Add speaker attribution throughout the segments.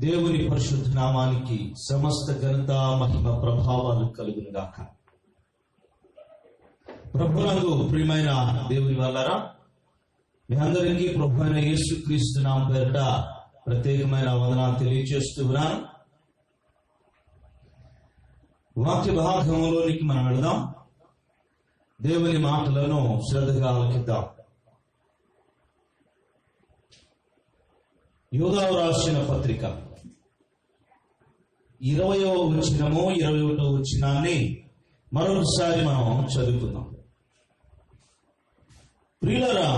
Speaker 1: దేవుని పరిశుద్ధ నామానికి సమస్త ఘనత మహిమ ప్రభావాలు కలుగును గాక. ప్రభువునందు ప్రియమైన దేవుని వాళ్ళారా, మీ అందరికీ ప్రభు అయిన యేసుక్రీస్తు నామం పేరిట ప్రత్యేకమైన వందనాలు తెలియజేస్తూ ఉన్నాను. వాక్య భాగంలోనికి మనం వెళదాం. దేవుని మాటలను శ్రద్ధగా ఆలకిద్దాం. యోదావు రాసిన పత్రిక 20వ వచనము 21వ వచనాన్ని మరొకసారి మనం చదువుకుందాం. ప్రియులారా,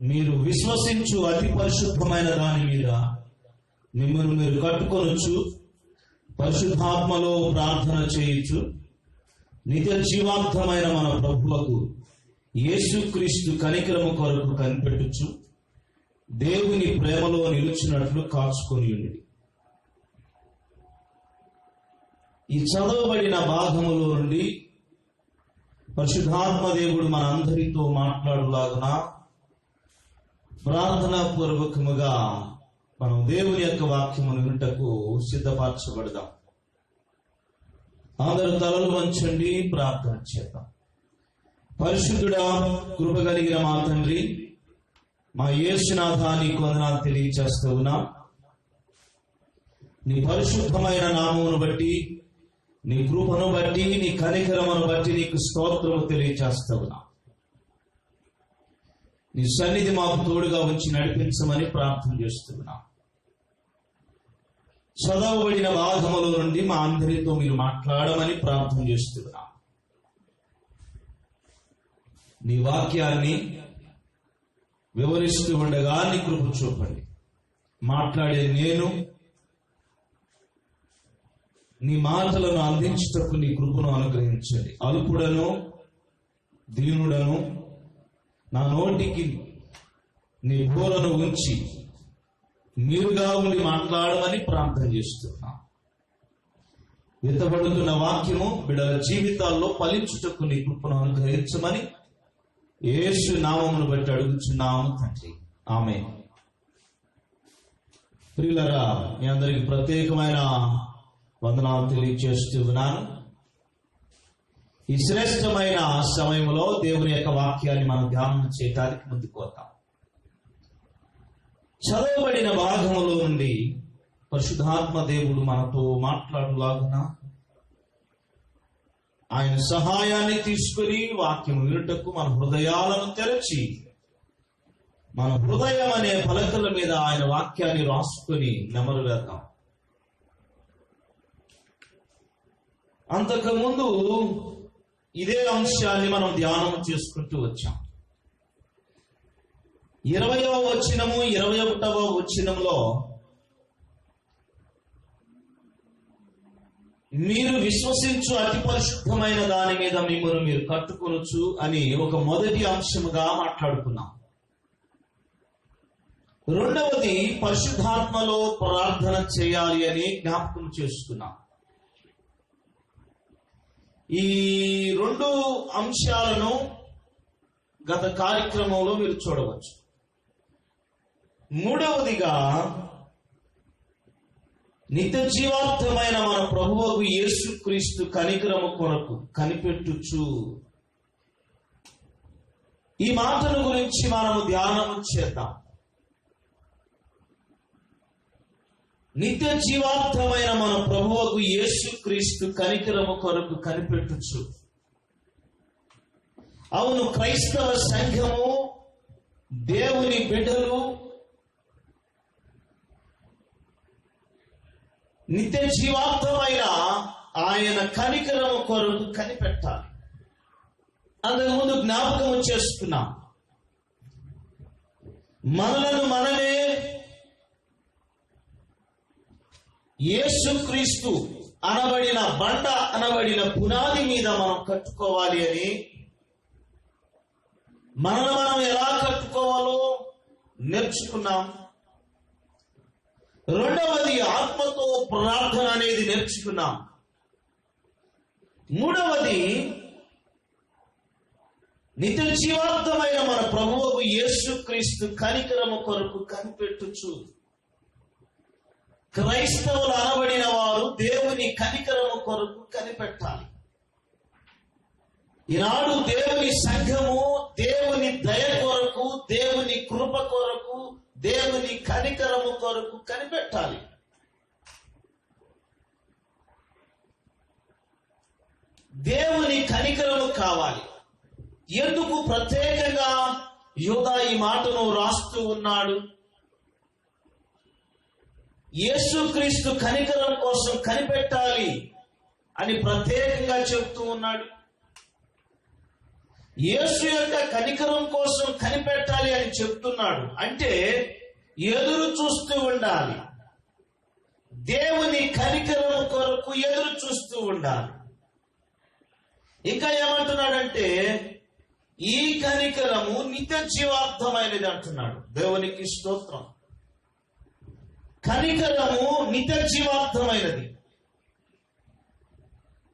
Speaker 1: మీరు విశ్వసించు అతి పరిశుద్ధమైన దాని మీద మిమ్మల్ని మీరు కట్టుకొనొచ్చు, పరిశుద్ధాత్మలో ప్రార్థన చేయొచ్చు, నిత్య జీవాంతమైన మన ప్రభువుకు యేసుక్రీస్తు కనికరము కొరకు కనిపెట్టొచ్చు, దేవుని ప్రేమలో నిలుచున్నట్లు కాచుకొని ఉండి. ఈ చదవబడిన భాగములో నుండి పరిశుద్ధాత్మ దేవుడు మన అందరితో మాట్లాడులాగున ప్రార్థనా పూర్వకముగా మనం దేవుని యొక్క వాక్యమును వినుటకు సిద్ధపరచబడదాం. అందరూ తలలు వంచండి, ప్రార్థన చేద్దాం. పరిశుద్ధుడా, కృప కలిగిన మా తండ్రి, మా యేసునాథ నీకు వందనాలు తెలియజేస్తూ ఉన్నాం. నీ పరిశుద్ధమైన నామమును బట్టి, నీ కృపను బట్టి, నీ కనికరమును బట్టి నీకు స్తోత్రము తెలియజేస్తూ ఉన్నాం. నీ సన్నిధి మాకు తోడుగా ఉంచి నడిపించమని ప్రార్థన చేస్తున్నాం. చదవబడిన భాగముల నుండి మా అందరితో మీరు మాట్లాడమని ప్రార్థన చేస్తున్నాం. నీ వాక్యాన్ని వివరిస్తూ ఉండగా నీ కృప చూపండి. మాట్లాడే నేను నీ మాటలను అందించుటకు నీ కృపను అనుగ్రహించండి. అల్పుడను దీనుడను నా నోటికి నీ బోలను ఉంచి మీరుగా ఉండి మాట్లాడమని ప్రార్థన చేస్తున్నా. విత్తబడుతున్న వాక్యము బిడ్డల జీవితాల్లో ఫలించుటకు నీ కృపను అనుగ్రహించమని యేసు నామమును బట్టి అడుగుచున్నాము తండ్రి, ఆమేన్. ప్రియులారా, మీ అందరికి ప్రత్యేకమైన వందనాలు తెలియజేస్తూ ఉన్నాను. ఈ శ్రేష్టమైన సమయంలో దేవుని యొక్క వాక్యాన్ని మనం ధ్యానం చేయడానికి ముందుకు వద్దాం. చదవబడిన భాగములో నుండి పరిశుద్ధాత్మ దేవుడు మనతో మాట్లాడులాగున ఆయన సహాయాన్ని తీసుకుని వాక్యం వినుటకు మన హృదయాలను తెరచి, మన హృదయం అనే పలకల మీద ఆయన వాక్యాన్ని రాసుకొని నెమరు వేద్దాం. అంతకుముందు ఇదే అంశాన్ని మనం ధ్యానం చేసుకుంటూ వచ్చాం. 20వ వచనము 21వ వచనంలో మీరు విశ్వసించు అతి పరిశుద్ధమైన దాని మీద మిమ్మల్ని మీరు కట్టుకొనొచ్చు అని ఒక మొదటి అంశముగా మాట్లాడుకున్నాం. రెండవది పరిశుద్ధాత్మలో ప్రార్థన చేయాలి అని జ్ఞాపకం చేసుకున్నాం. ఈ రెండు అంశాలను గత కార్యక్రమంలో మీరు చూడవచ్చు. మూడవదిగా నిత్య జీవార్థమైన మన ప్రభువుకు యేసుక్రీస్తు కనికరము కొరకు కనిపెట్టుచు. ఈ మాటల గురించి మనము ధ్యానం చేద్దాం. నిత్య జీవార్థమైన మన ప్రభువుకు యేసుక్రీస్తు కనికరము కొరకు కనిపెట్టుచు. అవును, క్రైస్తవ సంఘము, దేవుని బిడ్డలు నిత్య జీవార్థమైన ఆయన కనికరము కొరకు కనిపెట్టాలి. అంతకుముందు జ్ఞాపకం చేసుకున్నాం. మనలను మనమే యేసుక్రీస్తు అనబడిన బండ అనబడిన పునాది మీద మనం కట్టుకోవాలి అని, మనల్ని మనం ఎలా కట్టుకోవాలో నేర్చుకున్నాం. రెండవది ఆత్మతో ప్రార్థన అనేది నేర్చుకున్నాం. మూడవది నిత్య జీవార్థమైన మన ప్రభువుకు యేసుక్రీస్తు కనికరము కొరకు కనిపెట్టుచు. క్రైస్తవులు అనబడిన వారు దేవుని కనికరము కొరకు కనిపెట్టాలి. ఈనాడు దేవుని సంఘము దేవుని దయ కొరకు, దేవుని కృప కొరకు, దేవుని కనికరము కొరకు కనిపెట్టాలి. దేవుని కనికరము కావాలి. ఎందుకు ప్రత్యేకంగా యూదా ఈ మాటను రాస్తూ ఉన్నాడు? యేసుక్రీస్తు కనికరం కోసం కనిపెట్టాలి అని ప్రత్యేకంగా చెబుతూ ఉన్నాడు. యేసు యొక్క కనికరం కోసం కనిపెట్టాలి అని చెప్తున్నాడు. అంటే ఎదురు చూస్తూ ఉండాలి. దేవుని కనికరం కొరకు ఎదురు చూస్తూ ఉండాలి. ఇంకా ఏమంటున్నాడంటే ఈ కనికరము నిత్య జీవార్థమైనది అంటున్నాడు. దేవునికి స్తోత్రం. కనికరము నిత్య జీవార్థమైనది.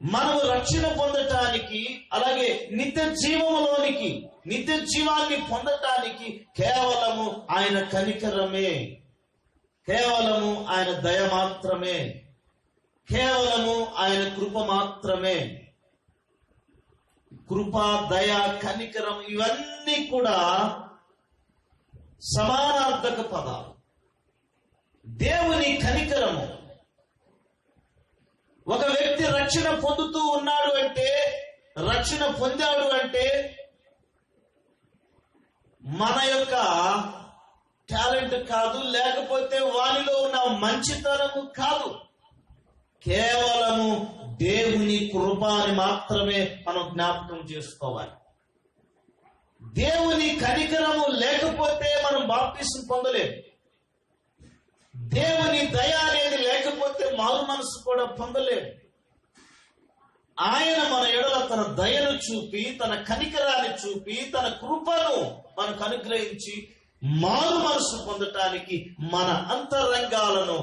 Speaker 1: మనము రక్షణ పొందటానికి, అలాగే నిత్య జీవములోనికి, నిత్య జీవాన్ని పొందటానికి కేవలము ఆయన కనికరమే, కేవలము ఆయన దయ మాత్రమే, కేవలము ఆయన కృప మాత్రమే. కృప, దయ, కనికరం ఇవన్నీ కూడా సమానార్థక పదాలు. దేవుని కనికరము, ఒక వ్యక్తి రక్షణ పొందుతూ ఉన్నాడు అంటే, రక్షణ పొందాడు అంటే మన యొక్క టాలెంట్ కాదు, లేకపోతే వారిలో ఉన్న మంచితనము కాదు, కేవలము దేవుని కృపని మాత్రమే మనం జ్ఞాపకం చేసుకోవాలి. దేవుని కనికరము లేకపోతే మనం బాప్తిసం పొందలేము. దేవుని దయ అనేది లేకపోతే మారు మనసు కూడా పొందలేము. ఆయన మన ఎడల తన దయను చూపి, తన కనికరాన్ని చూపి, తన కృపను మనకు అనుగ్రహించి మారు మనసు పొందటానికి మన అంతరంగాలను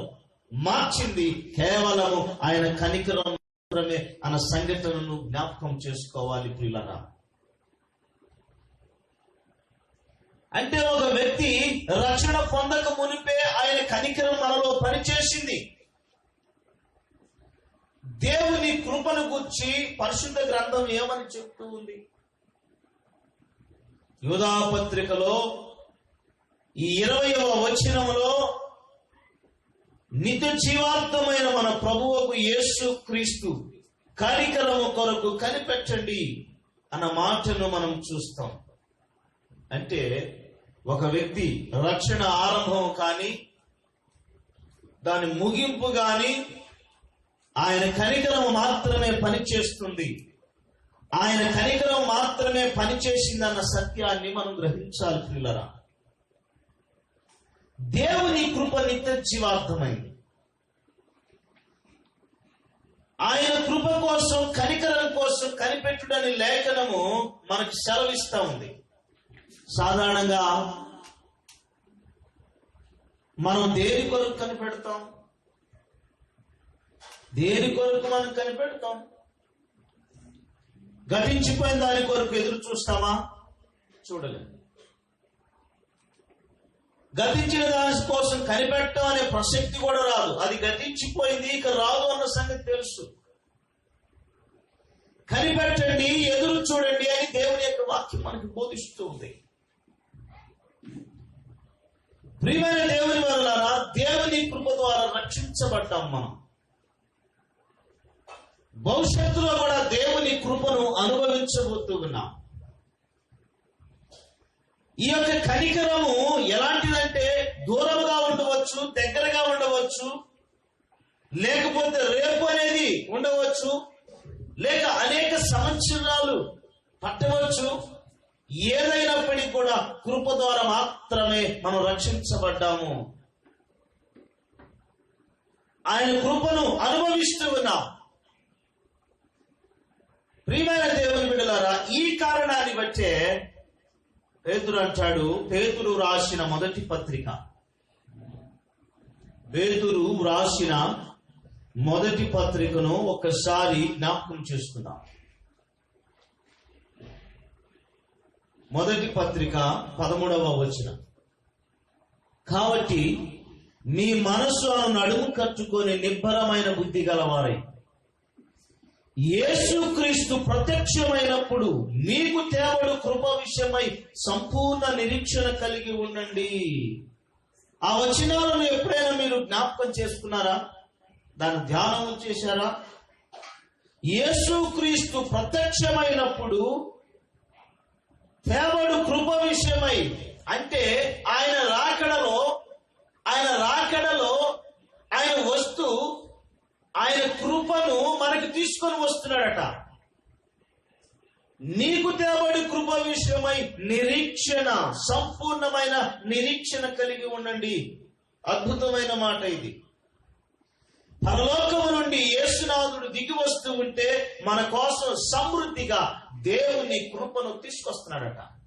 Speaker 1: మార్చింది కేవలము ఆయన కనికరం మాత్రమే అన్న సంఘటనను జ్ఞాపకం చేసుకోవాలి ప్రియులారా. అంటే ఒక వ్యక్తి రక్షణ పొందక మునిపే ఆయన కనికరం మనలో పనిచేసింది. దేవుని కృపను గురించి పరిశుద్ధ గ్రంథం ఏమని చెప్తూ ఉంది? యూదా పత్రికలో ఈ 20వ వచనములో నిత్య జీవార్థమైన మన ప్రభువుకు యేసు క్రీస్తు కనికరము కొరకు కనిపెట్టండి అన్న మాటను మనం చూస్తాం. అంటే ఒక వ్యక్తి రక్షణ ఆరంభం కానీ దాని ముగింపు కానీ ఆయన కనికరం మాత్రమే పనిచేస్తుంది, ఆయన కనికరం మాత్రమే పనిచేసిందన్న సత్యాన్ని మనం గ్రహించాలి ప్రియులారా. దేవుని కృప నిత్య జీవార్థమైంది. ఆయన కృప కోసం, కనికరం కోసం కనిపెట్టుడని లేఖనము మనకు సెలవిస్తా ఉంది. సాధారణంగా మనం దేని కొరకు కనిపెడతాం? దేని కొరకు మనం కనిపెడతాం? గతించిపోయిన దాని కొరకు ఎదురు చూస్తామా? చూడలేదు. గతించిన దాని కోసం కనిపెట్టడం అనే ప్రసక్తి కూడా రాదు. అది గతించిపోయింది, ఇక రాదు అన్న సంగతి తెలుసు. కనిపెట్టండి, ఎదురు చూడండి అని దేవుని యొక్క వాక్యం మనకు బోధిస్తూ ఉంది. ప్రియమైన దేవుని వలన దేవుని కృప ద్వారా రక్షించబడ్డాం మనం. భవిష్యత్తులో కూడా దేవుని కృపను అనుభవించబోతూ ఉన్నాం. ఈ యొక్క కనికరము ఎలాంటిదంటే దూరంగా ఉండవచ్చు, దగ్గరగా ఉండవచ్చు, లేకపోతే రేపు అనేది ఉండవచ్చు, లేక అనేక సంవత్సరాలు పట్టవచ్చు. ఏదైనప్పటికీ కూడా కృప ద్వారా మాత్రమే మనం రక్షించబడ్డాము. ఆయన కృపను అనుభవిస్తూ ఉన్నాం. ప్రియమైన దేవుని బిడ్డలారా, ఈ కారణాన్ని బట్టే పేతురు అంటాడు, పేతురు రాసిన మొదటి పత్రిక, పేతురు రాసిన మొదటి పత్రికను ఒక్కసారి జ్ఞాపకం చేసుకుందాం. మొదటి పత్రిక 13వ వచనం. కాబట్టి మీ మనస్సును నడుము కట్టుకొని నిబ్బరమైన బుద్ధి గలవారై యేసుక్రీస్తు ప్రత్యక్షమైనప్పుడు మీకు తేవడు కృప విషయమై సంపూర్ణ నిరీక్షణ కలిగి ఉండండి. ఆ వచనాలను ఎప్పుడైనా మీరు జ్ఞాపకం చేసుకున్నారా? దాన్ని ధ్యానం చేశారా? యేసుక్రీస్తు ప్రత్యక్షమైనప్పుడు తేవడు కృప విషయమై అంటే ఆయన రాకడలో ఆయన వస్తూ ఆయన కృపను మనకు తీసుకొని వస్తున్నాడట. నీకు తేబడి కృప విషయమై నిరీక్షణ, సంపూర్ణమైన నిరీక్షణ కలిగి ఉండండి. అద్భుతమైన మాట ఇది. పరలోకము నుండి యేసునాథుడు దిగి వస్తూ ఉంటే మన కోసం సమృద్ధిగా దేవుని కృపను తీసుకొస్తున్నాడట.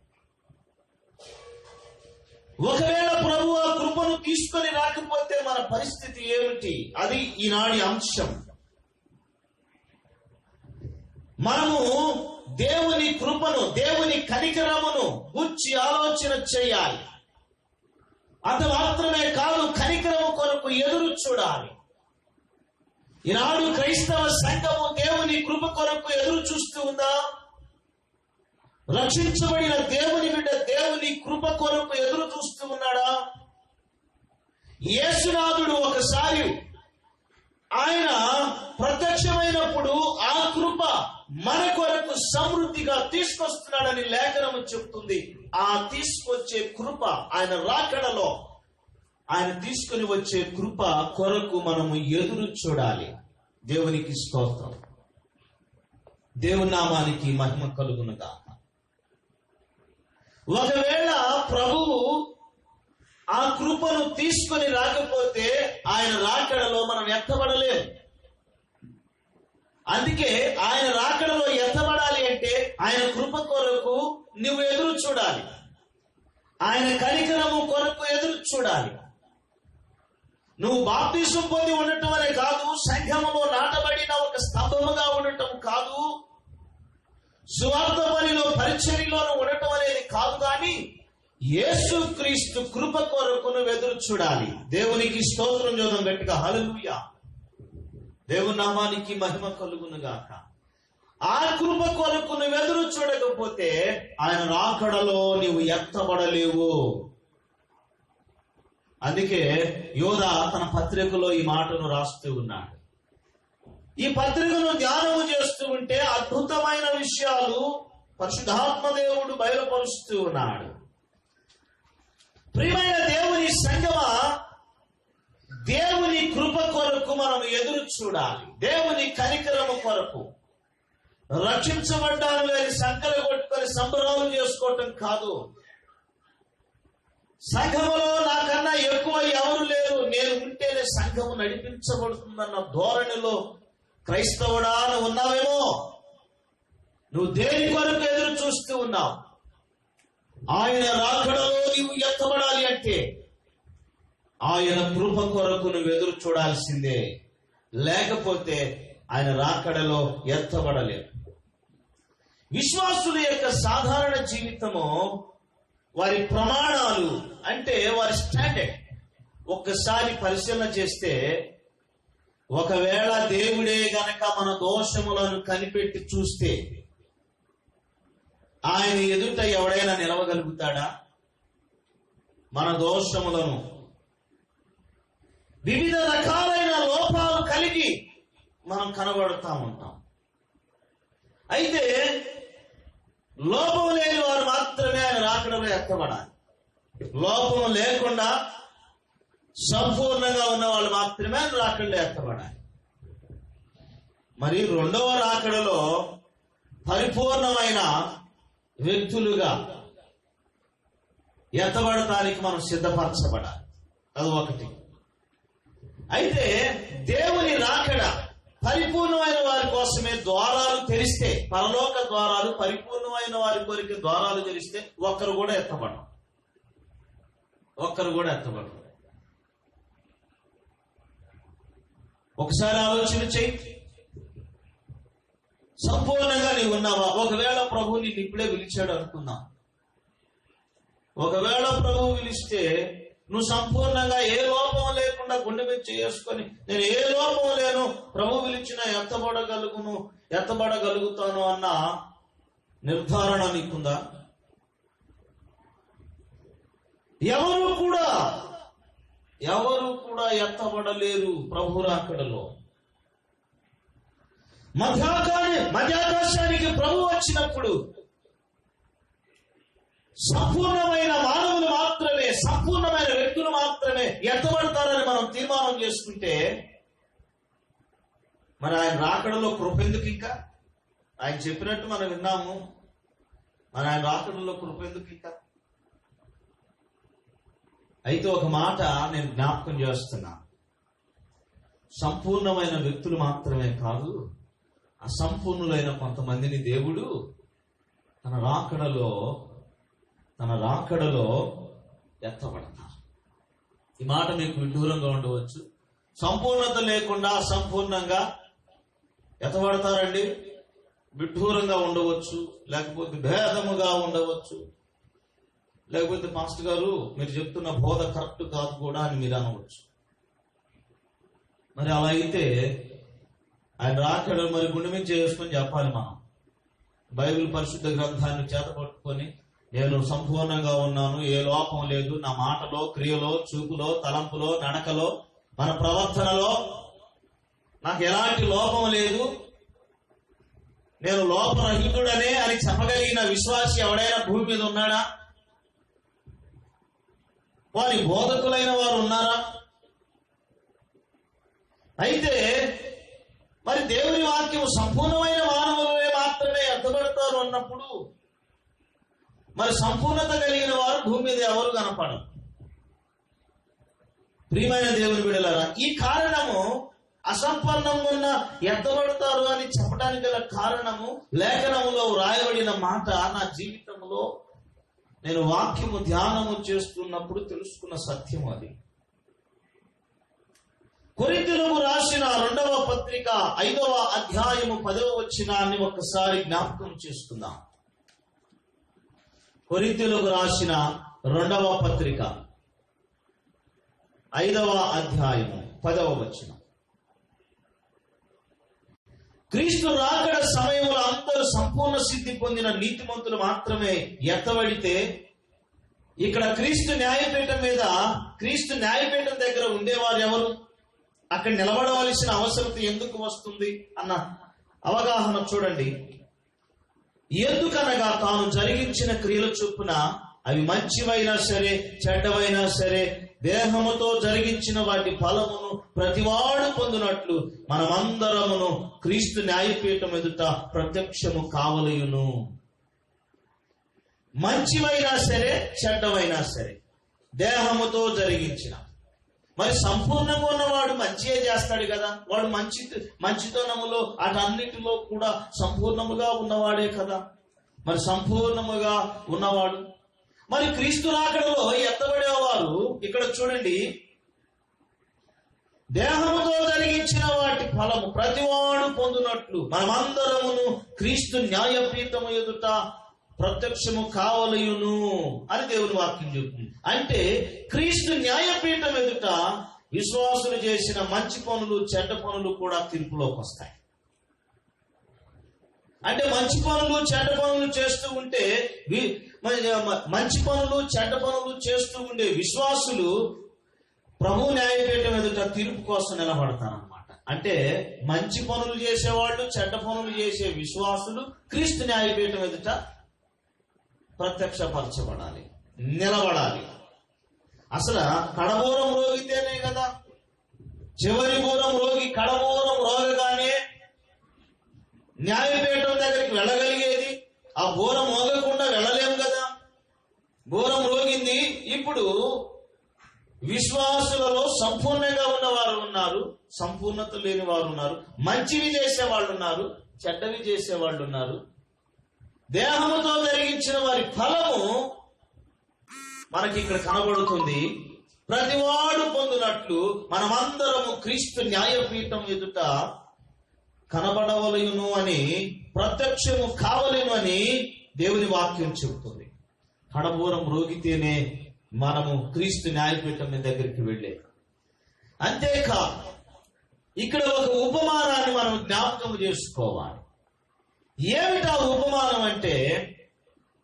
Speaker 1: ఒకవేళ ప్రభు ఆ కృపను తీసుకొని రాకపోతే మన పరిస్థితి ఏమిటి? అది ఈనాటి అంశం. మనము దేవుని కృపను, దేవుని కనికరమును గురించి ఆలోచన చేయాలి. అది మాత్రమే కాదు, కనికరము కొరకు ఎదురు చూడాలి. ఈనాడు క్రైస్తవ సంఘము దేవుని కృప కొరకు ఎదురు చూస్తూ ఉందా? రక్షించబడిన దేవుని బిడ్డ దేవుని కృప కొరకు ఎదురు చూస్తూ ఉన్నాడా? యేసునాథుడు ఒకసారి ఆయన ప్రత్యక్షమైనప్పుడు ఆ కృప మన కొరకు సమృద్ధిగా తీసుకొస్తున్నాడని లేఖనము చెప్తుంది. ఆ తీసుకొచ్చే కృప ఆయన రాకడలో ఆయన తీసుకుని వచ్చే కృప కొరకు మనము ఎదురు చూడాలి. దేవునికి స్తోత్రం. దేవుని నామానికి మహిమ కలుగునుగా. ఒకవేళ ప్రభువు ఆ కృపను తీసుకొని రాకపోతే ఆయన రాకడలో మనం ఎత్తబడలేము. అందుకే ఆయన రాకడలో ఎత్తబడాలి అంటే ఆయన కృప కొరకు నువ్వు ఎదురు చూడాలి. ఆయన కనికరము కొరకు ఎదురు చూడాలి. నువ్వు బాప్తిసం పొంది ఉండటం అనే కాదు, సంఘములో నాటబడిన ఒక స్తంభముగా ఉండటం కాదు, సువార్త పనిలో పరిచర్యలోనూ ఉండటం అనేది కాదు, కానీ యేసుక్రీస్తు కృప కొరకు నువ్వు ఎదురు చూడాలి. దేవునికి స్తోత్రం చేద్దాం గట్టిగా, హల్లెలూయా. దేవుని నామానికి మహిమ కలుగునుగాక. ఆ కృప కొరకు నువ్వు ఎదురు చూడకపోతే ఆయన రాకడలో నీవు ఎత్తబడలేవు. అందుకే యోధా తన పత్రికలో ఈ మాటను రాస్తూ ఉన్నాడు. ఈ పత్రికను ధ్యానము చేస్తూ ఉంటే అద్భుతమైన విషయాలు పరిశుద్ధాత్మ దేవుడు బయలుపరుస్తూ ఉన్నాడు. ప్రియమైన దేవుని సంగమా, దేవుని కృప కొరకు మనం ఎదురు చూడాలి. దేవుని కనికరము కొరకు. రక్షించబడ్డాను లేని సంకలు కొట్టుకొని సంబరాలు చేసుకోవటం కాదు. సంఘములో నాకన్నా ఎక్కువ ఎవరు లేరు, నేను ఉంటేనే సంఘము నడిపించబడుతుందన్న ధోరణిలో క్రైస్తవుడా నువ్వు ఉన్నావేమో. నువ్వు దేని కొరకు ఎదురు చూస్తూ ఉన్నావు? ఆయన రాకడలో నీవు ఎత్తబడాలి అంటే ఆయన కృప కొరకు నువ్వు ఎదురు చూడాల్సిందే. లేకపోతే ఆయన రాకడలో ఎత్తబడలేవు. విశ్వాసుల యొక్క సాధారణ జీవితము, వారి ప్రమాణాలు అంటే వారి స్టాండర్డ్ ఒక్కసారి పరిశీలన చేస్తే, ఒకవేళ దేవుడే గనక మన దోషములను కనిపెట్టి చూస్తే ఆయన ఎదుట ఎవడైనా నిలవగలుగుతాడా? మన దోషములను, వివిధ రకాలైన లోపాలు కలిగి మనం కనబడుతూ ఉంటాం. అయితే లోపం లేని వారు మాత్రమే ఆయన రాకడలో ఎత్తబడాలి. లోపం లేకుండా సంపూర్ణంగా ఉన్న వాళ్ళు మాత్రమే ఆయన రాకడలో ఎత్తబడాలి. మరి రెండవ రాకడలో పరిపూర్ణమైన వ్యక్తులుగా ఎత్తబడటానికి మనం సిద్ధపరచబడాలి. అది ఒకటి. అయితే దేవుని రాకడ పరిపూర్ణమైన వారి కోసమే ద్వారాలు తెరిస్తే, పరలోక ద్వారాలు పరిపూర్ణమైన వారి కొరికి ద్వారాలు తెరిస్తే ఒక్కరు కూడా ఎత్తబడరు. ఒకసారి ఆలోచన చేయి. సంపూర్ణంగా నీవు ఉన్నావా? ఒకవేళ ప్రభు నిన్ను ఇప్పుడే పిలిచాడు అనుకుందాం. ఒకవేళ ప్రభు పిలిస్తే నువ్వు సంపూర్ణంగా ఏ లోపం లేకుండా గుండె మీద చేసుకొని నేను ఏ లోపం లేను, ప్రభు పిలిచిన ఎత్తబడగలుగుతాను అన్న నిర్ధారణ నీకుందా? ఎవరు కూడా ఎత్తబడలేరు ప్రభు రాకడలో. మధ్యాకాశానికి ప్రభు వచ్చినప్పుడు సంపూర్ణమైన మానవులు మాత్రమే, సంపూర్ణమైన వ్యక్తులు మాత్రమే ఎత్తబడతారని మనం తీర్మానం చేసుకుంటే మరి ఆయన రాకడలో కృప ఎందుకు? ఇంకా ఆయన చెప్పినట్టు మనం విన్నాము, మరి ఆయన రాకడలో కృప ఎందుకు ఇంకా? అయితే ఒక మాట నేను జ్ఞాపకం చేస్తున్నా, సంపూర్ణమైన వ్యక్తులు మాత్రమే కాదు, అసంపూర్ణులైన కొంతమందిని దేవుడు తన రాకడలో ఎత్తబడతారు. ఈ మాట మీకు విడ్డూరంగా ఉండవచ్చు. సంపూర్ణత లేకుండా అసంపూర్ణంగా ఎత్తబడతారండి. విడ్డూరంగా ఉండవచ్చు, లేకపోతే భేదముగా ఉండవచ్చు, లేకపోతే మాస్టర్ గారు మీరు చెప్తున్న బోధ కరెక్ట్ కాదు కూడా అని మీరు అనవచ్చు. మరి అలా అయితే ఆయన రాకడ మరి గుండె మీద చేసుకొని చెప్పాలి. మనం బైబిల్ పరిశుద్ధ గ్రంథాన్ని చేతపట్టుకొని నేను సంపూర్ణంగా ఉన్నాను, ఏ లోపం లేదు, నా మాటలో, క్రియలో, చూపులో, తలంపులో, నడకలో, మన ప్రవర్తనలో నాకు ఎలాంటి లోపం లేదు, నేను లోపరహితుడనే అని చెప్పగలిగిన విశ్వాసి ఎవడైనా భూమి మీద ఉన్నాడా? వారి బోధకులైన వారు ఉన్నారా? అయితే మరి దేవుని వాక్యం సంపూర్ణమైన మానవులే మాత్రమే ఎత్తబడతారు అన్నప్పుడు మరి సంపూర్ణత కలిగిన వారు భూమి మీద ఎవరు కనపడరు. ప్రియమైన దేవుని బిడ్డలారా, ఈ కారణము అసంపన్నంగా ఉన్న ఎత్తబడతారు అని చెప్పడానికి గల కారణము లేఖనములో వ్రాయబడిన మాట నా జీవితంలో నేను వాక్యము ధ్యానము చేస్తున్నప్పుడు తెలుసుకున్న సత్యం అది. కొరింథీయులకు రాసిన 2వ పత్రిక 5వ అధ్యాయము 10వ వచనాన్ని ఒక్కసారి జ్ఞాపకం చేసుకుందాం. కొరింథీయులకు రాసిన 2వ పత్రిక 5వ అధ్యాయము 10వ వచనం. క్రీస్తు రాకడ సమయంలో అందరూ సంపూర్ణ సిద్ధి పొందిన నీతిమంతులు మాత్రమే ఎత్తబడితే, ఇక్కడ క్రీస్తు న్యాయపీఠం దగ్గర ఉండేవారు ఎవరు? అక్కడ నిలబడవలసిన అవసరం ఎందుకు వస్తుంది అన్న అవగాహన చూడండి. ఎందుకనగా తాను జరిగించిన క్రియల చొప్పున అవి మంచివైనా సరే చెడ్డవైనా సరే దేహముతో జరిగించిన వాటి ఫలమును ప్రతివాడు పొందినట్లు మనమందరమును క్రీస్తు న్యాయపీఠం ఎదుట ప్రత్యక్షము కావలయును. మంచివైనా సరే చెడ్డవైనా సరే దేహముతో జరిగించిన, మరి సంపూర్ణంగా ఉన్నవాడు మంచిగా చేస్తాడు కదా, వాడు మంచితనములో అటన్నిటిలో కూడా సంపూర్ణముగా ఉన్నవాడే కదా. మరి సంపూర్ణముగా ఉన్నవాడు మరి క్రీస్తు రాకడలో ఎత్తబడేవారు ఇక్కడ చూడండి, దేహముతో జరిగించిన వాటి ఫలము ప్రతివాడు పొందినట్లు మనమందరమును క్రీస్తు న్యాయపీఠము ఎదుట ప్రత్యక్షము కావలయును అని దేవుని వాక్యం చెబుతుంది. అంటే క్రీస్తు న్యాయపీఠం ఎదుట విశ్వాసులు చేసిన మంచి పనులు చెడ్డ పనులు కూడా తీర్పులోకి వస్తాయి. అంటే మంచి పనులు చెడ్డ పనులు చేస్తూ ఉంటే మంచి పనులు చెడ్డ పనులు చేస్తూ ఉండే విశ్వాసులు ప్రభు న్యాయపీఠం ఎదుట తీర్పు కోసం నిలబడతారన్నమాట. అంటే మంచి పనులు చేసేవాళ్ళు చెడ్డ పనులు చేసే విశ్వాసులు క్రీస్తు న్యాయపీఠం ఎదుట ప్రత్యక్షపరచబడాలి, నిలబడాలి. అసలు కడబోరం రోగితేనే కదా, చివరి బోరం రోగి కడబోరం రోగగానే న్యాయపీఠం దగ్గరికి వెళ్ళగలిగేది. ఆ బోరం మోగకుండా వెళ్ళలేము కదా. బోరం రోగింది. ఇప్పుడు విశ్వాసులలో సంపూర్ణంగా ఉన్నవారు ఉన్నారు, సంపూర్ణత లేని వారు ఉన్నారు, మంచివి చేసే వాళ్ళు ఉన్నారు, చెడ్డవి చేసే వాళ్ళు ఉన్నారు. దేహముతో జరిగించిన వారి ఫలము మనకి ఇక్కడ కనబడుతుంది. ప్రతివాడు పొందినట్లు మనమందరము క్రీస్తు న్యాయపీఠం ఎదుట కనబడవలయును అని, ప్రత్యక్షము కావలేను అని దేవుని వాక్యం చెబుతుంది. కడబోరం రోగితేనే మనము క్రీస్తు న్యాయపీఠం దగ్గరికి వెళ్ళే. అంతేకాదు ఇక్కడ ఒక ఉపమానాన్ని మనం జ్ఞాపకం చేసుకోవాలి. ఏమిటా ఉపమానం అంటే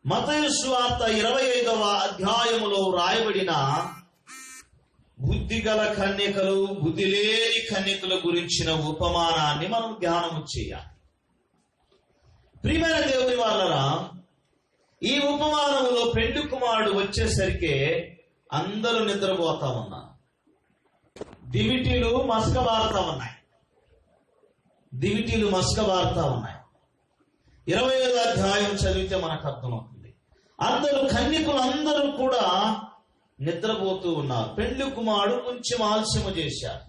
Speaker 1: మత్తయి సువార్త 25వ అధ్యాయములో రాయబడిన బుద్ధి గల కన్యకలు, బుద్ధి లేని కన్యకల గురించిన ఉపమానాన్ని మనం ధ్యానము చేయాలి. ప్రియమైన దేవుని వాళ్ళరా, ఈ ఉపమానంలో పెండ్లి కుమారుడు వచ్చేసరికి అందరూ నిద్రపోతా ఉన్నారు. దివిటీలు మసకబారుతా ఉన్నాయి. 25వ అధ్యాయం చదివితే మనకు అర్థమవుతుంది. కన్యకులు అందరూ కూడా నిద్రపోతూ ఉన్నారు. పెండ్లి కుమారుడు కొంచెం ఆలస్యము చేశారు.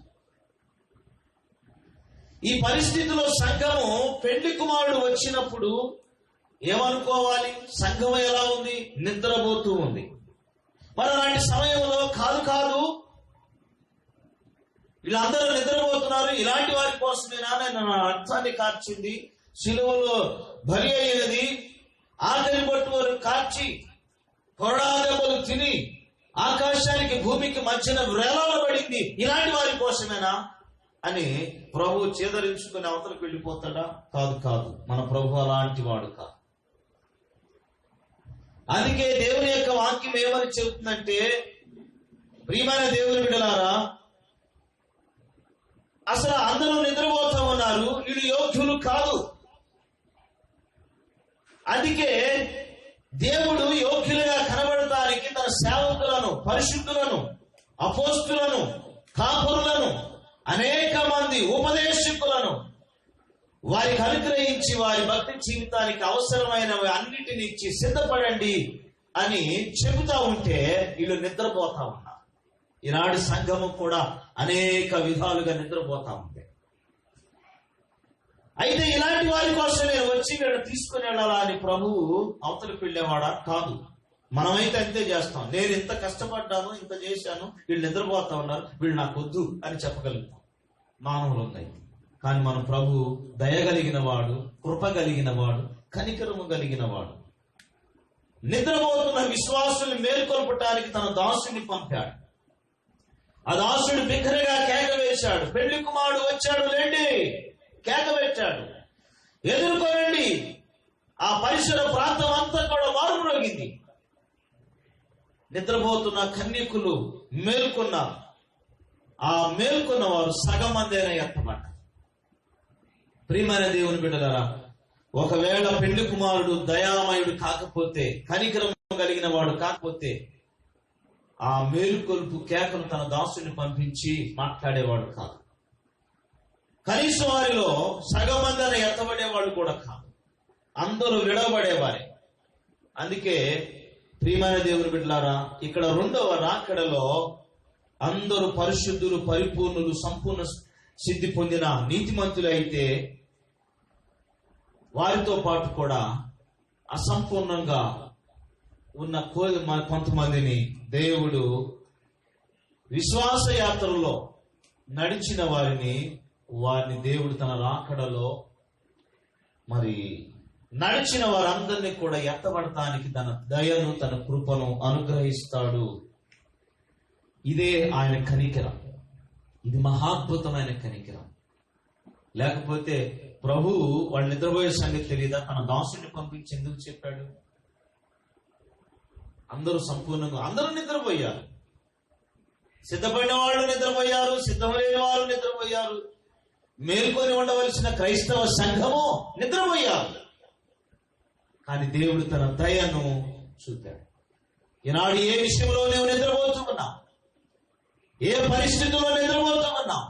Speaker 1: ఈ పరిస్థితిలో సంఘము పెండ్లి కుమారుడు వచ్చినప్పుడు ఏమనుకోవాలి? సంఘం ఎలా ఉంది? నిద్రపోతూ ఉంది. మరి అలాంటి సమయంలో కాదు వీళ్ళందరూ నిద్రపోతున్నారు, ఇలాంటి వారి కోసమేనా నేను నా రక్తాన్ని కార్చింది, శిలువలో బలి అయినది, ఆఖరి బొట్టు వరకు కార్చి కొరడా దెబ్బలు తిని ఆకాశానికి భూమికి మధ్యన వేలాడబడింది, ఇలాంటి వారి కోసమేనా అని ప్రభు చేదరించుకుని అవతలకు వెళ్ళిపోతాడా? కాదు. మన ప్రభు అలాంటి వాడు కాదు. అందుకే దేవుని యొక్క వాక్యం ఏమని చెబుతుందంటే, ప్రియమైన దేవుని బిడ్డలారా, అసలు అందరూ నిద్రపోతా ఉన్నారు, వీళ్ళు యోగ్యులు కాదు. అందుకే దేవుడు యోగ్యులుగా కనబడటానికి తన సేవకులను, పరిశుద్ధులను, అపోస్తులను, కాపురులను, అనేక మంది ఉపదేశకులను వారికి అనుగ్రహించి వారి భక్తి జీవితానికి అవసరమైనవి అన్నిటిని ఇచ్చి సిద్ధపడండి అని చెబుతా ఉంటే వీళ్ళు నిద్రపోతా ఉన్నారు. ఈనాడు సంఘము కూడా అనేక విధాలుగా నిద్రపోతా ఉంది. అయితే ఇలాంటి వారి కోసమే వచ్చి వీళ్ళు తీసుకుని వెళ్ళాలా అని ప్రభువు అవతలకు వెళ్ళేవాడా? కాదు. మనమైతే అంతే చేస్తాం. నేను ఇంత కష్టపడ్డాను, ఇంత చేశాను, వీళ్ళు నిద్రపోతా ఉన్నారు, వీళ్ళు నాకు వద్దు అని చెప్పగలుగుతాం. మానవులు ఉన్నాయి. కానీ మన ప్రభు దయగలిగిన వాడు, కృప కలిగిన వాడు, కనికరము కలిగిన వాడు. నిద్రపోతున్న విశ్వాసుల్ని మేల్కొల్పటానికి తన దాసుని పంపాడు. ఆ దాసుడు బిగ్గరగా కేక వేశాడు. పెళ్లి కుమారుడు వచ్చాడు, లేండి, కేక పెట్టాడు, ఎదుర్కోనండి. ఆ పరిసర ప్రాంతం అంతా కూడా మారుమ్రోగింది. నిద్రపోతున్న కన్యకులు మేల్కొన్నారు. ఆ మేల్కొన్న వారు సగం మందేనా ఎత్తబడ్డారు. ప్రియమైన దేవుని బిడ్డలారా, ఒకవేళ పెళ్లి కుమారుడు దయామయుడు కాకపోతే, కనికరం కలిగిన వాడు కాకపోతే, ఆ మేలుకొల్పు కేకను తన దాసుని పంపించి మాట్లాడేవాడు కాదు. కనీసం వారిలో సగం మందిని ఎత్తబడేవాళ్ళు కూడా కాదు. అందరూ విడవబడేవారే. అందుకే ప్రియమైన దేవుని బిడ్డలారా, ఇక్కడ 2వ రాకడలో అందరూ పరిశుద్ధులు, పరిపూర్ణులు, సంపూర్ణ సిద్ధి పొందిన నీతిమంతులు అయితే, వారితో పాటు కూడా అసంపూర్ణంగా ఉన్న కొంతమందిని దేవుడు విశ్వాస యాత్రలో నడిచిన వారిని దేవుడు తన రాకడలో మరి నడిచిన వారందరినీ కూడా ఎత్తబడటానికి తన దయను, తన కృపను అనుగ్రహిస్తాడు. ఇదే ఆయన కనికరం. ఇది మహాద్భుతమైన కనికరం. లేకపోతే ప్రభువు వాళ్ళు నిద్రపోయే సంగతి తెలియదా? తన దాసుని పంపించి ఎందుకు చెప్పాడు? అందరూ సంపూర్ణంగా అందరూ నిద్రపోయారు. సిద్ధపడిన వాళ్ళు నిద్రపోయారు, సిద్ధమైన వారు నిద్రపోయారు, మేల్కొని ఉండవలసిన క్రైస్తవ సంఘము నిద్రపోయారు. కానీ దేవుడు తన దయను చూపాడు. ఈనాడు ఏ విషయంలో నువ్వు నిద్రపోతున్నావు? ఏ పరిస్థితుల్లో నిద్రపోతున్నావు?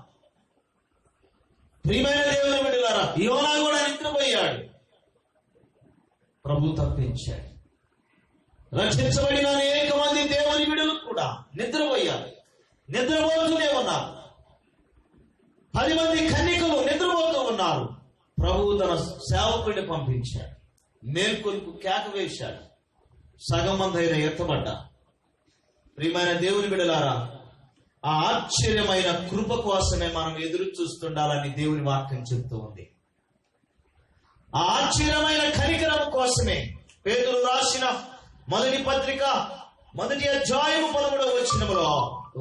Speaker 1: ప్రియమైన దేవుని బిడ్డలారా, యోనా కూడా నిద్రపోయాడు. ప్రభు తప్పించాడు. రక్షించబడిన అనేక మంది దేవుని బిడ్డలు కూడా నిద్రపోయారు, నిద్రపోతూనే ఉన్నారు. 10 మంది కన్యకలు నిద్రపోతూ ఉన్నారు. ప్రభువు తన సేవకుడిని పంపించాడు. మేల్కొల్పు కేక వేశాడు. సగం మంది అయినా ఎత్తబడ్డా. ప్రియమైన దేవుని బిడ్డలారా, ఆ ఆశ్చర్యమైన కృప కోసమే మనం ఎదురు చూస్తుండాలని దేవుని వాక్యం చెబుతూ ఉంది. ఆ ఆశ్చర్యమైన కనికరం కోసమే పేతురు రాసిన మొదటి పత్రిక మొదటి అధ్యాయము 13వ వచనములో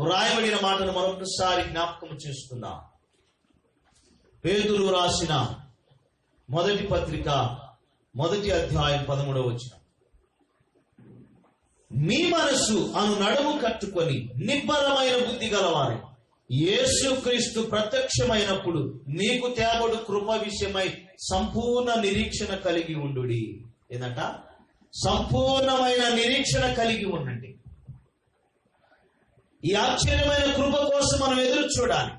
Speaker 1: వ్రాయబడిన మాటను మరొకసారి జ్ఞాపకం చేసుకుందాం. పేతురు రాసిన మొదటి పత్రిక మొదటి అధ్యాయం 13వ వచనం. మీ మనసు అను నడుము కట్టుకొని నిబ్బరమైన బుద్ధి గలవారే యేసుక్రీస్తు ప్రత్యక్షమైనప్పుడు మీకు తేబడు కృప విషయమై సంపూర్ణ నిరీక్షణ కలిగి ఉండుడి. ఏంటంట? సంపూర్ణమైన నిరీక్షణ కలిగి ఉండండి. ఈ ఆశ్చర్యమైన కృప కోసం మనం ఎదురు చూడాలి.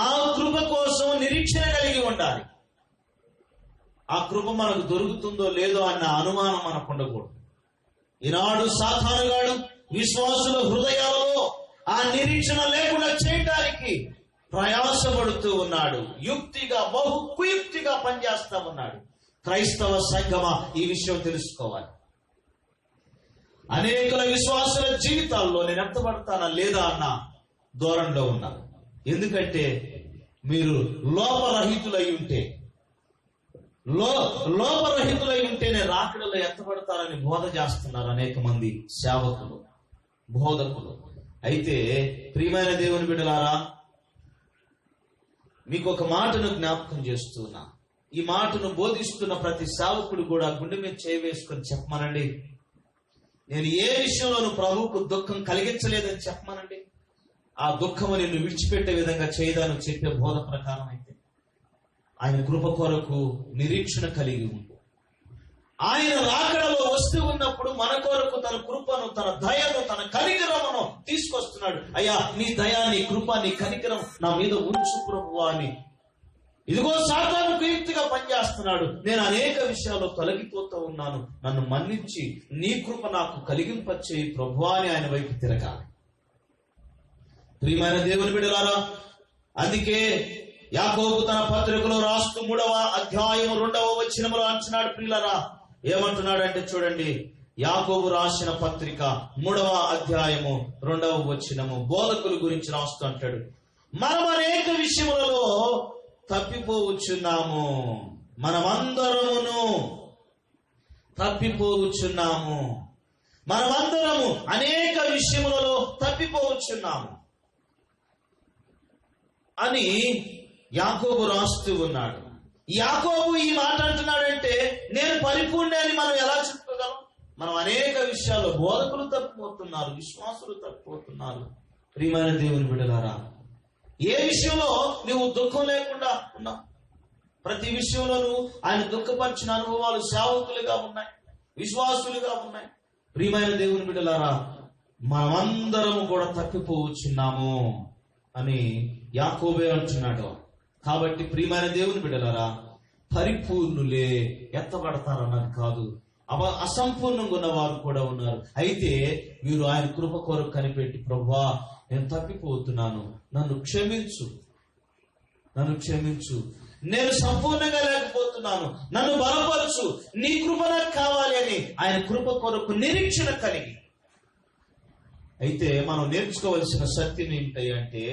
Speaker 1: ఆ కృప కోసం నిరీక్షణ కలిగి ఉండాలి. ఆ కృప మనకు దొరుకుతుందో లేదో అన్న అనుమానం మనకు ఉండకూడదు. ఈనాడు సాతానుగాడు విశ్వాసుల హృదయాలలో ఆ నిరీక్షణ లేకుండా చేయడానికి ప్రయాసపడుతూ ఉన్నాడు. యుక్తిగా, బహు కుయుక్తిగా పనిచేస్తా ఉన్నాడు. క్రైస్తవ సంఘమా ఈ విషయం తెలుసుకోవాలి. అనేకుల విశ్వాసుల జీవితాల్లో నేను ఎత్తబడతానా లేదా అన్న ధోరణిలో ఉన్నారు. ఎందుకంటే మీరు లోపరహితులై ఉంటేనే రాకడలో ఎత్తబడతారని బోధ చేస్తున్నారు అనేక మంది సేవకులు, బోధకులు. అయితే ప్రియమైన దేవుని బిడ్డలారా, మీకు ఒక మాటను జ్ఞాపకం చేస్తున్నా. ఈ మాటను బోధిస్తున్న ప్రతి సేవకుడు కూడా గుండె మీద చేయి వేసుకొని చెప్పమనండి, నేను ఏ విషయంలోనూ ప్రభువుకు దుఃఖం కలిగించలేదని చెప్పమనండి. ఆ దుఃఖము నిన్ను విడిచిపెట్టే విధంగా చేయదాను చెప్పే బోధ ప్రకారం అయితే ఆయన కృప కొరకు నిరీక్షణ కలిగి ఉండు. ఆయన రాకడలో వస్తూ ఉన్నప్పుడు మన కొరకు తన కృపను, తన దయను, తన కనికరమును తీసుకొస్తున్నాడు. అయ్యా, నీ దయ, నీ కృప, నీ కనికరం నా మీద ఉంచు ప్రభువా అని. ఇదిగో సాతాను కుయుక్తిగా పనిచేస్తున్నాడు. నేను అనేక విషయాల్లో తొలగిపోతూ ఉన్నాను, నన్ను మన్నించి నీ కృప నాకు కలిగింపచేయి ప్రభువా అని ఆయన వైపు తిరగాలి. ప్రియమైన దేవుని బిడ్డలారా, అందుకే యాకోబు తన పత్రికలో రాస్తూ 3వ అధ్యాయం 2వ వచనములో అంటున్నాడు. ప్రియులారా, ఏమంటున్నాడంటే చూడండి, యాకోబు రాసిన పత్రిక 3వ అధ్యాయము 2వ వచనము బోధకుల గురించి రాస్తూ అంటాడు, మనం అనేక విషయములలో తప్పిపోవచ్చున్నాము. మనమందరము అనేక విషయములలో తప్పిపోవచ్చున్నాము అని యాకోబు రాస్తూ ఉన్నాడు. యాకోబు ఈ మాట అంటున్నాడంటే నేను పరిపూర్ణ అని మనం ఎలా చెప్పుకోగలం? మనం అనేక విషయాల్లో బోధకులు తప్పిపోతున్నారు, విశ్వాసులు తప్పిపోతున్నారు. ప్రియమైన దేవుని బిడ్డలారా, ఏ విషయంలో నువ్వు దుఃఖం లేకుండా ఉన్నావు? ప్రతి విషయంలో నువ్వు ఆయన దుఃఖపరిచిన అనుభవాలు సేవకులుగా ఉన్నాయి, విశ్వాసులుగా ఉన్నాయి. ప్రియమైన దేవుని బిడ్డలారా, మనమందరము కూడా తప్పిపోవచ్చున్నాము అని యాకోబే అంటున్నాడు. కాబట్టి ప్రియమైన దేవుని బిడ్డలారా, పరిపూర్ణులే ఎత్తబడతారన్నది కాదు, అసంపూర్ణంగా ఉన్న వారు కూడా ఉన్నారు. అయితే వీరు ఆయన కృప కొరకు కనిపెట్టి, ప్రభువా నేను తప్పిపోతున్నాను, నన్ను క్షమించు, నేను సంపూర్ణంగా లేకపోతున్నాను, నన్ను బలపరచు, నీ కృప నాకు కావాలి అని ఆయన కృప కొరకు నిరీక్షణ కలిగి. అయితే మనం నేర్చుకోవలసిన సత్యం ఏంటంటే,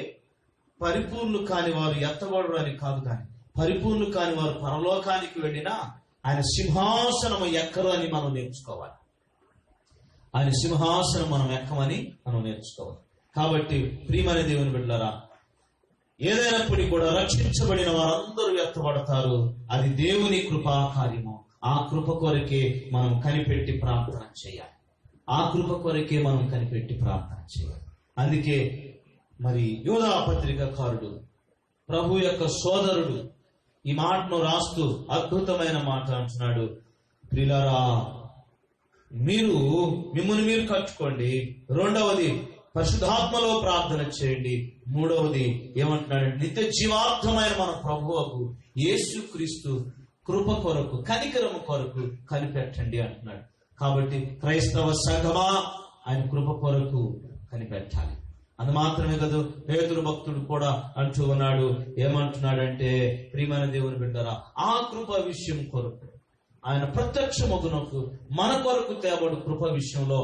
Speaker 1: పరిపూర్ణులు కాని వారు ఎత్తబడరు అని కాదు, కానీ పరిపూర్ణులు కాని వారు పరలోకానికి వెళ్ళినా ఆయన సింహాసనం ఎక్కరు అని మనం నేర్చుకోవాలి. ఆయన సింహాసనం మనం ఎక్కమని మనం నేర్చుకోవాలి. కాబట్టి ప్రియమైన దేవుని బిడ్డలారా, ఏదైనప్పటికీ కూడా రక్షించబడిన వారందరూ ఎత్తబడతారు. అది దేవుని కృపా కార్యము. ఆ కృప కొరకే మనం కనిపెట్టి ప్రార్థన చేయాలి. అందుకే మరి యూదా పత్రికాకారుడు, ప్రభు యొక్క సోదరుడు, ఈ మాటను రాస్తూ అద్భుతమైన మాట అంటున్నాడు. ప్రియులారా, మిమ్మల్ని మీరు కట్టుకోండి. 2వది పరిశుద్ధాత్మలో ప్రార్థన చేయండి. 3వది ఏమంటున్నాడు? నిత్య జీవార్థమైన మన ప్రభువుకు యేసుక్రీస్తు కృప కొరకు, కనికరము కొరకు కనిపెట్టండి అంటున్నాడు. కాబట్టి క్రైస్తవ సంఘమా ఆయన కృప కొరకు కనిపెట్టాలి. అది మాత్రమే కాదు, పేతురు భక్తుడు కూడా అంటూ ఉన్నాడు. ఏమంటున్నాడంటే, ప్రియమైన దేవుని బిడ్డరా, ఆ కృప విషయం కొరకు, ఆయన ప్రత్యక్షమగునకు మన కొరకు తేబడు కృప విషయంలో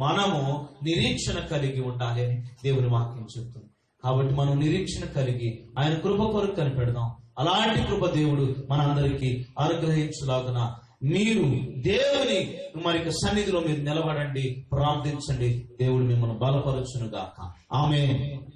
Speaker 1: మనము నిరీక్షణ కలిగి ఉండాలి అని దేవుని వాక్యం చెప్తుంది. కాబట్టి మనం నిరీక్షణ కలిగి ఆయన కృప కొరకు కనిపెడదాం. అలాంటి కృప దేవుడు మనందరికీ అనుగ్రహించులాగున మీరు దేవుని మరి సన్నిధిలో మీరు నిలబడండి, ప్రార్థించండి. దేవుడు మిమ్మల్ని బలపరచును గాక. ఆమేన్.